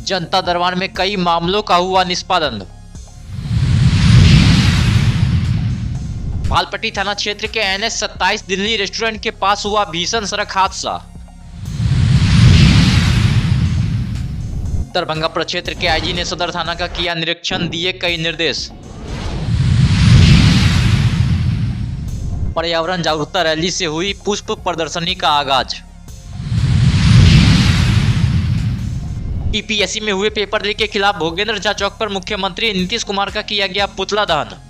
जनता दरबार में कई मामलों का हुआ निष्पादन। भालपट्टी थाना क्षेत्र के NH 27 दिल्ली रेस्टोरेंट के पास हुआ भीषण सड़क हादसा। दरभंगा प्रक्षेत्र के आईजी ने सदर थाना का किया निरीक्षण, दिए कई निर्देश। पर्यावरण जागरूकता रैली से हुई पुष्प प्रदर्शनी का आगाज। टीपीएससी में हुए पेपर लीक के खिलाफ भोगेंद्र झा चौक पर मुख्यमंत्री नीतीश कुमार का किया गया पुतला दहन।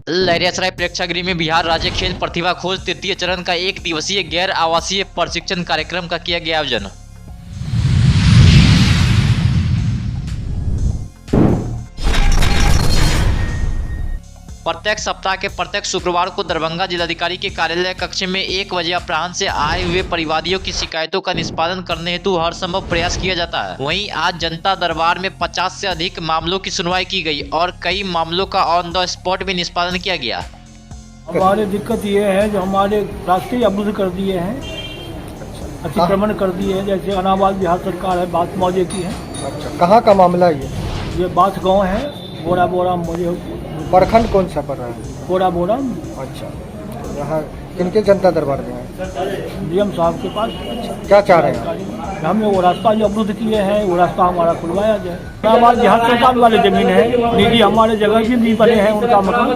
लहरियासराय प्रेक्षागृह में बिहार राज्य खेल प्रतिभा खोज तृतीय चरण का 1 दिवसीय गैर आवासीय प्रशिक्षण कार्यक्रम का किया गया आयोजन। प्रत्येक सप्ताह के प्रत्येक शुक्रवार को दरभंगा जिलाधिकारी के कार्यालय कक्ष में 1 बजे अपराह्न से आए हुए परिवादियों की शिकायतों का निष्पादन करने हेतु हर संभव प्रयास किया जाता है। वहीं आज जनता दरबार में 50 से अधिक मामलों की सुनवाई की गई और कई मामलों का ऑन द स्पॉट भी निष्पादन किया गया। हमारी दिक्कत ये है जो हमारे रास्ते अवरुद्ध कर दिए हैं, अतिक्रमण कर दिए हैं। जैसे अनाबाद बिहार सरकार है, बात मौजे की है। अच्छा, कहाँ का मामला है ये बात गाँव है, बोरा बोरा मौजे। प्रखंड कौन सा पड़ रहा है? बोरा बोरा। अच्छा, यहाँ किनके जनता दरबार में है? डीएम साहब के पास। अच्छा, क्या चाह रहे हैं? हमने वो रास्ता जो अवरुद्ध किए हैं वो रास्ता हमारा खुलवाया जाए। अनाबाद बिहार सरकार वाले जमीन है, निजी हमारे जगह भी बने हैं, उनका मकान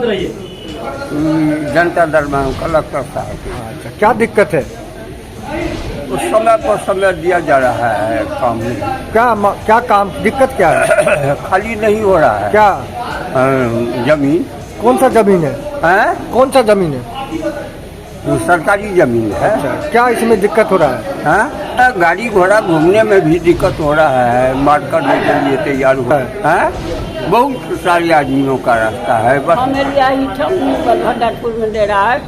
जनता दरबार कलेक्टर साहब। अच्छा, क्या दिक्कत है? उस समय पर समय दिया जा रहा है काम नहीं। क्या काम, दिक्कत क्या है? खाली नहीं हो रहा है। क्या जमीन? कौन सा जमीन है? कौन सा जमीन है? सरकारी जमीन है। अच्छा, क्या इसमें दिक्कत हो रहा है? गाड़ी घोड़ा घूमने में भी दिक्कत हो रहा है, मार्ग करने के लिए तैयार हुआ है। बहुत सारे आदमियों का रास्ता है, बस में दे रहा है।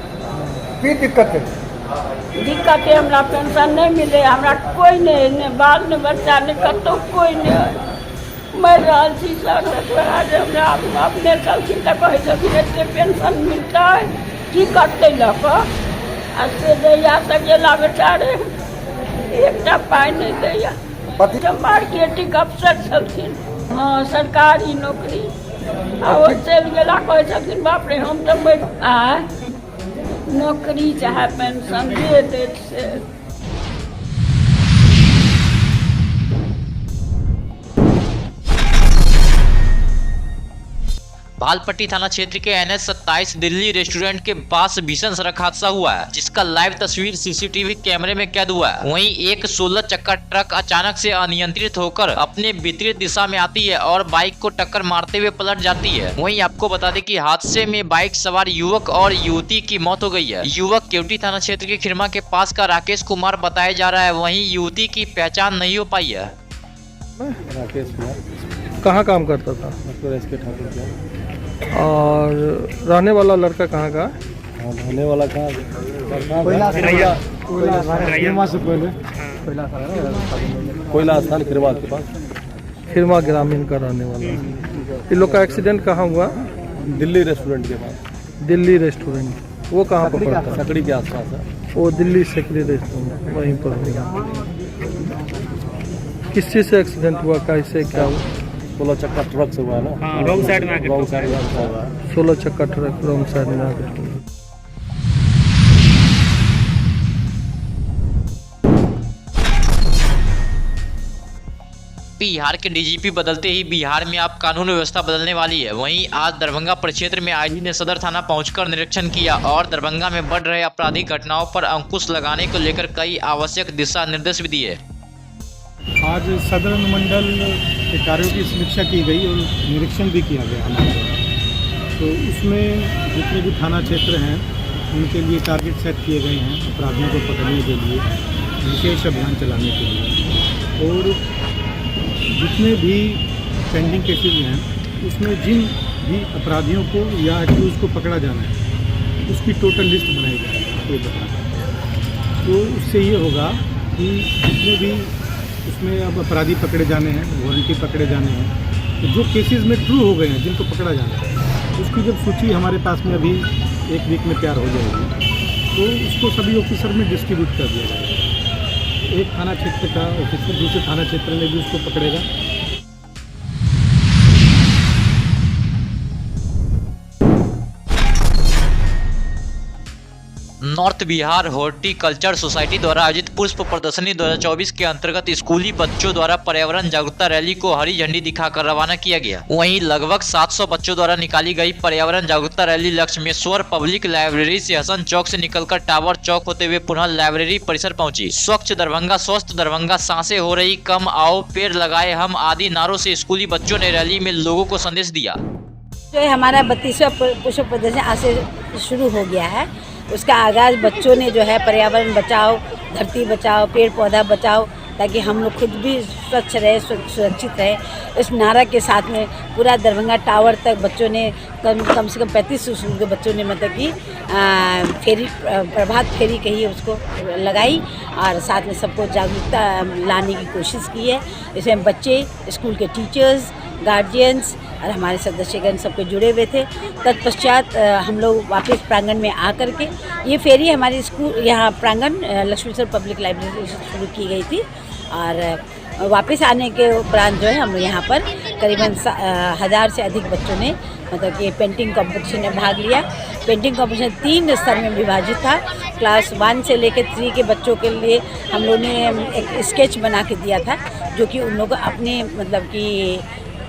की दिक्कत है? दिक्कत है, हमरा पेंशन नहीं मिले, हमरा कोई नहीं, बाल ने बच्चा ने कतो कोई नहीं। मर रहा थी सर, आज हमरा अपने चलखिन तक कहे पेंशन मिलता है, की करते लग से दैया सकेला बेचारे एक पाई नहीं दैया। मार्केटिंग अफसर छलखिन, हाँ सरकारी नौकरी, और चल गला कहे बाप रे हम तो नौकरी चाहे पेंशन दे देते से। भालपट्टी थाना क्षेत्र के NH 27 दिल्ली रेस्टोरेंट के पास भीषण सड़क हादसा हुआ है, जिसका लाइव तस्वीर सीसीटीवी कैमरे में कैद हुआ है। वहीं एक 16 चक्का ट्रक अचानक से अनियंत्रित होकर अपने विपरीत दिशा में आती है और बाइक को टक्कर मारते हुए पलट जाती है। वहीं आपको बता दें कि हादसे में बाइक सवार युवक और युवती की मौत हो गई है। युवक केवटी थाना क्षेत्र के खिरमा के पास का राकेश कुमार बताया जा रहा है, वहीं युवती की पहचान नहीं हो पाई है। राकेश कुमार कहाँ काम करता था? और रहने वाला लड़का कहाँ का? रहने वाला कहाँ? कोयला स्थान खिरमा के पास, खिरमा ग्रामीण का रहने वाला। इन लोग का एक्सीडेंट कहाँ हुआ? दिल्ली रेस्टोरेंट के पास। दिल्ली रेस्टोरेंट, वो कहाँ पर पड़ता है? सकड़ी के आसपास है। वो दिल्ली सकड़ी रेस्टोरेंट वहीं पर हुआ। किस चीज़ से एक्सीडेंट हुआ, कैसे क्या हुआ? 16 चक्का ट्रक से हुआ है ना? रॉन्ग साइड में आके 16 चक्का ट्रक रॉन्ग साइड में आके। बिहार के डीजीपी बदलते ही बिहार में अब कानून व्यवस्था बदलने वाली है। वहीं आज दरभंगा प्रक्षेत्र में आईजी ने सदर थाना पहुंचकर निरीक्षण किया और दरभंगा में बढ़ रहे आपराधिक घटनाओं पर अंकुश लगाने को लेकर कई आवश्यक दिशा निर्देश भी दिए। आज सदर अनुमंडल के कार्यों की समीक्षा की गई और निरीक्षण भी किया गया हमारे। तो उसमें जितने भी थाना क्षेत्र हैं उनके लिए टारगेट सेट किए गए हैं अपराधियों को पकड़ने के लिए, विशेष अभियान चलाने के लिए। और जितने भी पेंडिंग केसेज हैं उसमें जिन भी अपराधियों को या एक्यूज को पकड़ा जाना है उसकी टोटल लिस्ट बनाई जाएगी ये बता। तो उससे ये होगा कि जितने भी उसमें अब अपराधी पकड़े जाने हैं, वारंटी पकड़े जाने हैं, तो जो केसेस में ट्रू हो गए हैं जिनको पकड़ा जाना है उसकी जब सूची हमारे पास में अभी 1 वीक में तैयार हो जाएगी तो उसको सभी ऑफिसर में डिस्ट्रीब्यूट कर दिया जाएगा। एक थाना क्षेत्र का ऑफिसर दूसरे थाना क्षेत्र में भी उसको पकड़ेगा। नॉर्थ बिहार हॉर्टिकल्चर सोसाइटी द्वारा आयोजित पुष्प प्रदर्शनी 2024 के अंतर्गत स्कूली बच्चों द्वारा पर्यावरण जागरूकता रैली को हरी झंडी दिखाकर रवाना किया गया। वहीं लगभग 700 बच्चों द्वारा निकाली गई पर्यावरण जागरूकता रैली लक्ष्मेश्वर पब्लिक लाइब्रेरी से हसन चौक से निकलकर टावर चौक होते हुए पुनः लाइब्रेरी परिसर पहुंची। स्वच्छ दरभंगा, स्वस्थ दरभंगा, सांसें हो रही कम, आओ पेड़ लगाए हम आदि नारों से स्कूली बच्चों ने रैली में लोगों को संदेश दिया। जो है हमारा 32वां पुष्प प्रदर्शन आज से शुरू हो गया है। उसका आगाज़ बच्चों ने जो है पर्यावरण बचाओ, धरती बचाओ, पेड़ पौधा बचाओ, ताकि हम लोग खुद भी स्वच्छ रहे, सुरक्षित रहे। इस नारा के साथ में पूरा दरभंगा टावर तक बच्चों ने कम से कम 35 स्कूल के बच्चों ने मतलब कि फेरी, प्रभात फेरी कही उसको लगाई और साथ में सबको जागरूकता लाने की कोशिश की है। इसमें बच्चे, स्कूल के टीचर्स, गार्जियंस और हमारे सदस्यगण सबके जुड़े हुए थे। तत्पश्चात हम लोग वापस प्रांगण में आकर के ये फेरी हमारी स्कूल यहाँ प्रांगण लक्ष्मेश्वर पब्लिक लाइब्रेरी से शुरू की गई थी और वापस आने के उपरांत जो है हम लोग यहाँ पर करीबन 1000 से अधिक बच्चों ने मतलब कि पेंटिंग कंपटीशन में भाग लिया। पेंटिंग कंपटीशन 3 स्तर में विभाजित था। क्लास 1 से लेकर 3 के बच्चों के लिए हम लोगों ने एक स्केच बना के दिया था, जो कि उन लोगों को अपने मतलब कि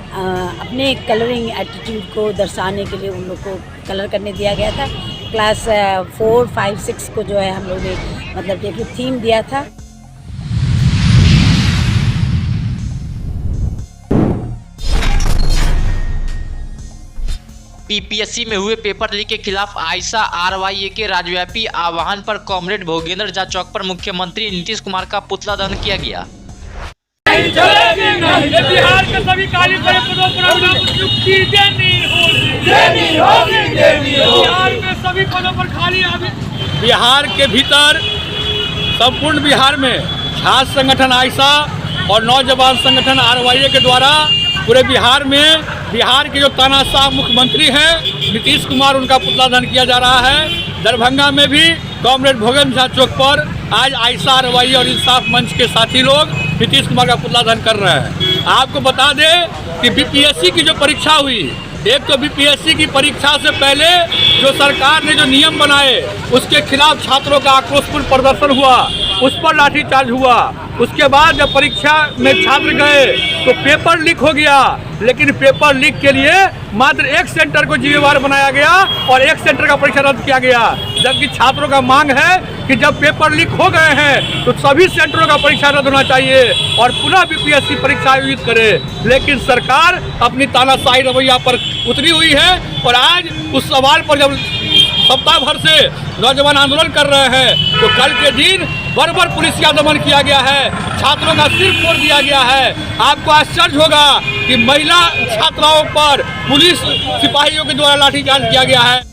अपने कलरिंग एटीट्यूड को दर्शाने के लिए उन लोग को कलर करने दिया गया था। क्लास 4, 5, 6 को जो है हम लोग ने मतलब एक थीम दिया था। पीपीएससी में हुए पेपर लीक के खिलाफ आयशा आरवाईए के राज्यव्यापी आह्वान पर कॉमरेड भोगेंद्र झा चौक पर मुख्यमंत्री नीतीश कुमार का पुतला दहन किया गया। बिहार के सभी खाली पड़े पदों पर नियुक्ति देनी होगी। बिहार में सभी पदों पर खाली बिहार के भीतर संपूर्ण बिहार में छात्र संगठन आयशा और नौजवान संगठन आरवाईए के द्वारा पूरे बिहार में बिहार के जो तानाशाह मुख्यमंत्री हैं नीतीश कुमार, उनका पुतला दहन किया जा रहा है। दरभंगा में भी कॉमरेड भोगेंद्र झा चौक पर आज आयशा आरवाईए और इंसाफ मंच के साथी लोग नीतीश कुमार का पुतला दहन कर रहे हैं। आपको बता दें कि बीपीएससी की जो परीक्षा हुई, एक तो बीपीएससी की परीक्षा से पहले जो सरकार ने जो नियम बनाए उसके खिलाफ छात्रों का आक्रोशपूर्ण प्रदर्शन हुआ, उस पर लाठीचार्ज हुआ। उसके बाद जब परीक्षा में छात्र गए तो पेपर लीक हो गया, लेकिन पेपर लीक के लिए मात्र एक सेंटर को जिम्मेवार बनाया गया और एक सेंटर का परीक्षा रद्द किया गया। जबकि छात्रों का मांग है कि जब पेपर लीक हो गए हैं तो सभी सेंटरों का परीक्षा रद्द होना चाहिए और पुनः बीपीएससी परीक्षा आयोजित करे। लेकिन सरकार अपनी तानाशाही रवैया पर उतरी हुई है और आज उस सवाल पर जब सप्ताह भर से नौजवान आंदोलन कर रहे हैं तो कल के दिन बर्बर पुलिसिया दमन किया गया है, छात्रों का सिर फोड़ दिया गया है। आपको आश्चर्य होगा कि महिला छात्राओं पर पुलिस सिपाहियों के द्वारा लाठीचार्ज किया गया है।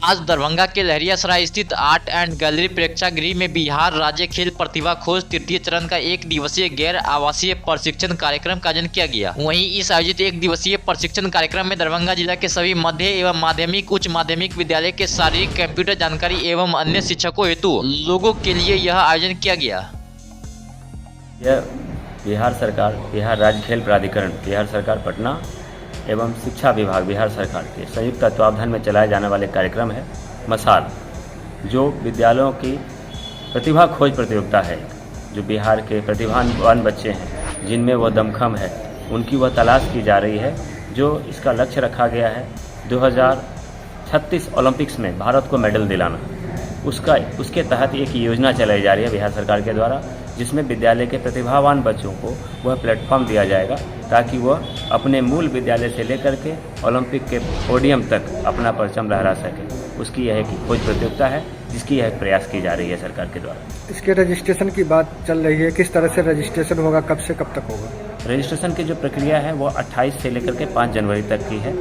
आज दरभंगा के लहरियासराय स्थित आर्ट एंड गैलरी प्रेक्षागृह में बिहार राज्य खेल प्रतिभा खोज तृतीय चरण का 1 दिवसीय गैर आवासीय प्रशिक्षण कार्यक्रम का आयोजन किया गया। वहीं इस आयोजित 1 दिवसीय प्रशिक्षण कार्यक्रम में दरभंगा जिला के सभी मध्य एवं माध्यमिक उच्च माध्यमिक विद्यालय के शारीरिक कंप्यूटर जानकारी एवं अन्य शिक्षकों हेतु लोगों के लिए यह आयोजन किया गया। यह बिहार सरकार, बिहार राज्य खेल प्राधिकरण, बिहार सरकार पटना एवं शिक्षा विभाग बिहार सरकार के संयुक्त तत्वावधान में चलाए जाने वाले कार्यक्रम है मसाल, जो विद्यालयों की प्रतिभा खोज प्रतियोगिता है। जो बिहार के प्रतिभावान बच्चे हैं जिनमें वह दमखम है, उनकी वह तलाश की जा रही है। जो इसका लक्ष्य रखा गया है 2036 ओलंपिक्स में भारत को मेडल दिलाना, उसके तहत एक योजना चलाई जा रही है बिहार सरकार के द्वारा, जिसमें विद्यालय के प्रतिभावान बच्चों को वह प्लेटफॉर्म दिया जाएगा ताकि वह अपने मूल विद्यालय से लेकर के ओलंपिक के पोडियम तक अपना परचम लहरा सके। उसकी यह एक खोज प्रतियोगिता है जिसकी यह प्रयास की जा रही है सरकार के द्वारा। इसके रजिस्ट्रेशन की बात चल रही है, किस तरह से रजिस्ट्रेशन होगा, कब से कब तक होगा? रजिस्ट्रेशन की जो प्रक्रिया है वो 28 से लेकर के 5 जनवरी तक की है,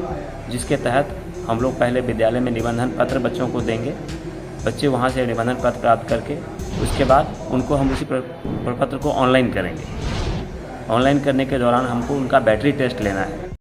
जिसके तहत हम लोग पहले विद्यालय में निबंधन पत्र बच्चों को देंगे। बच्चे वहाँ से निबंधन पत्र प्राप्त करके उसके बाद उनको हम उसी प्रपत्र को ऑनलाइन करेंगे। ऑनलाइन करने के दौरान हमको उनका बैटरी टेस्ट लेना है।